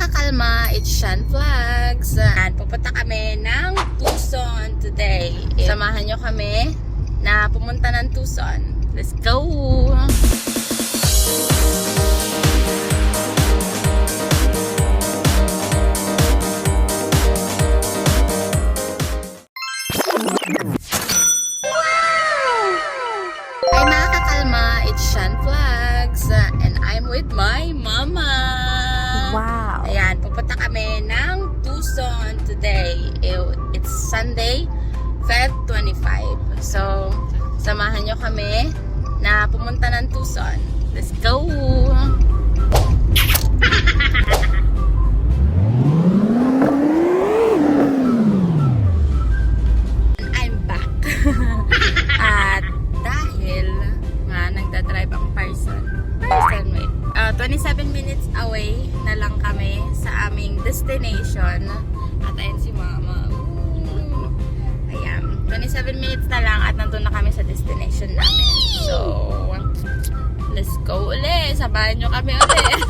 kakalma, it's Shan Vlogs. And pupunta kami ng Tucson today. Samahan nyo kami na pumunta ng Tucson. Let's go! Hi mga kakalma, it's Shan Vlogs. And I'm with my mama. Wow. Ayan, pupunta kami ng Tucson today. It's Sunday, Feb 25. So, samahan nyo kami na pumunta ng Tucson. Let's go! And I'm back. At dahil nga nagdadrive ang person, wait. 27 minutes away na lang kami sa aming destination. At ayun si mama. Ooh. Ayan. 27 minutes na lang at nandun na kami sa destination namin. So, let's go ulit. Sabahan nyo kami ulit.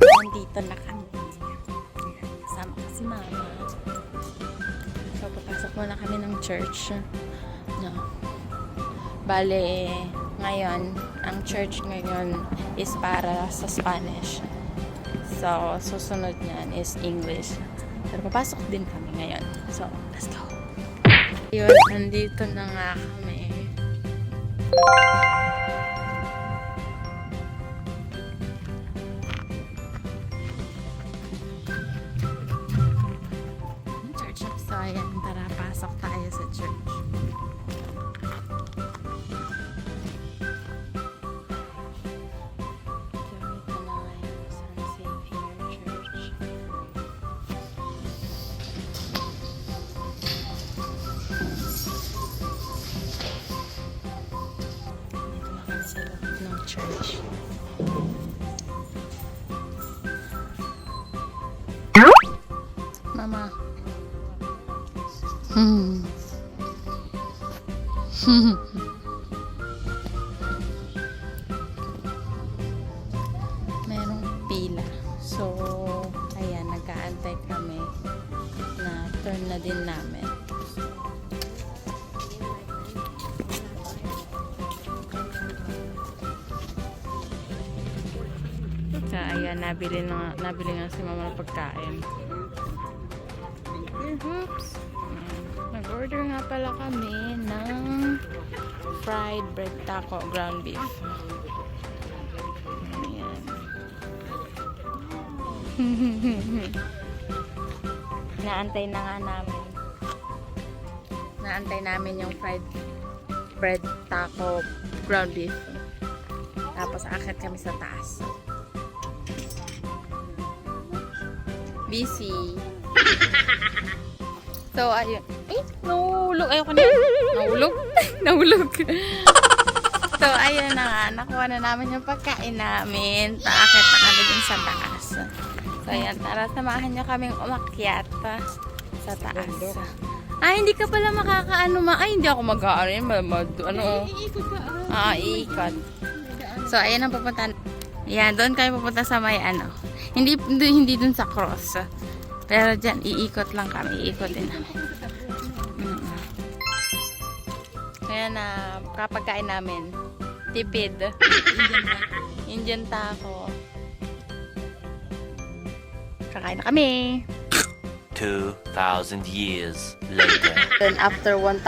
Nandito na kami. Kasama ko si mama. So, papasok muna kami ng church. No. Bale, ngayon, ang church ngayon is para sa Spanish. So, susunod niyan is English. Pero papasok din kami ngayon. So, let's go. Yun, nandito na nga kami. Church of Zion. Tara, pasok tayo sa church. Sa loob ng church. Mama. Merong pila. So, ayan, nag-aantay kami na turn na din namin. Ayan, nabili nga si mama ng pagkain. Oops! Nag-order nga pala kami ng fried bread taco, ground beef. Ayan. Naantay na nga namin. Naantay namin yung fried bread taco, ground beef. Tapos akit kami sa taas. Busy. So, ayun. Nahulog. Ayoko na. Nahulog? Nahulog. So, ayun na nga. Nakuha na namin yung pagkain namin. Paakit na kami dun sa taas. So, ayan. Tara, samahan nyo kaming umakyat sa taas. Hindi ka pala makakaano hindi ako mag-aano. Iikot ka. Iikot. So, ayan ang pupunta. Ayan, doon kayo pupunta sa may Hindi dun sa cross. Pero dyan, iikot lang kami. Iikot din namin. Kaya na, kapagkain namin, tipid. Indian taco. Kakain na kami. 2,000 years later. Then after 1,000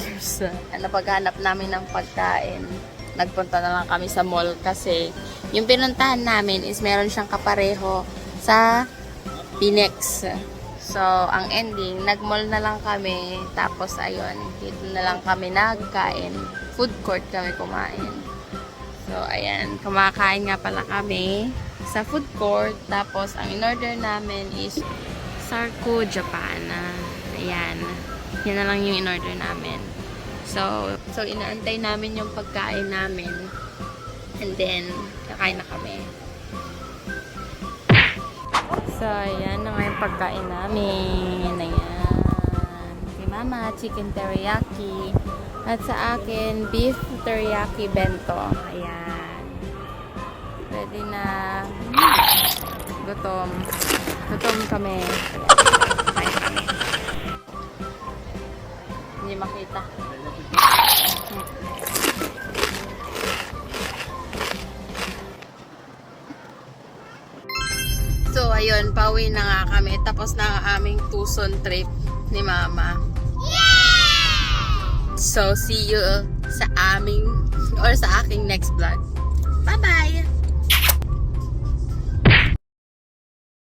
years, napaghanap namin ng pagkain. Nagpunta na lang kami sa mall kasi yung pinuntahan namin is meron siyang kapareho sa Phoenix. So, ang ending, nag-mall na lang kami. Tapos, ayun, dito na lang kami nagkain. Food court kami kumain. So, ayan, kumakain nga pala kami sa food court. Tapos, ang in-order namin is Sarko Japan. Ayan, yan na lang yung in-order namin. So, inaantay namin yung pagkain namin. And then, kakain na kami. So, ayan na nga yung pagkain namin. Ayan. Okay, Ma? Mama, chicken teriyaki. At sa akin, beef teriyaki bento. Ayan. Ready na. Gutom. Gutom kami. Kain kami. Hindi makita. So, ayun, pauwi na nga kami. Tapos na ang aming Tucson trip ni Mama. So, see you sa aming or sa aking next vlog. Bye-bye!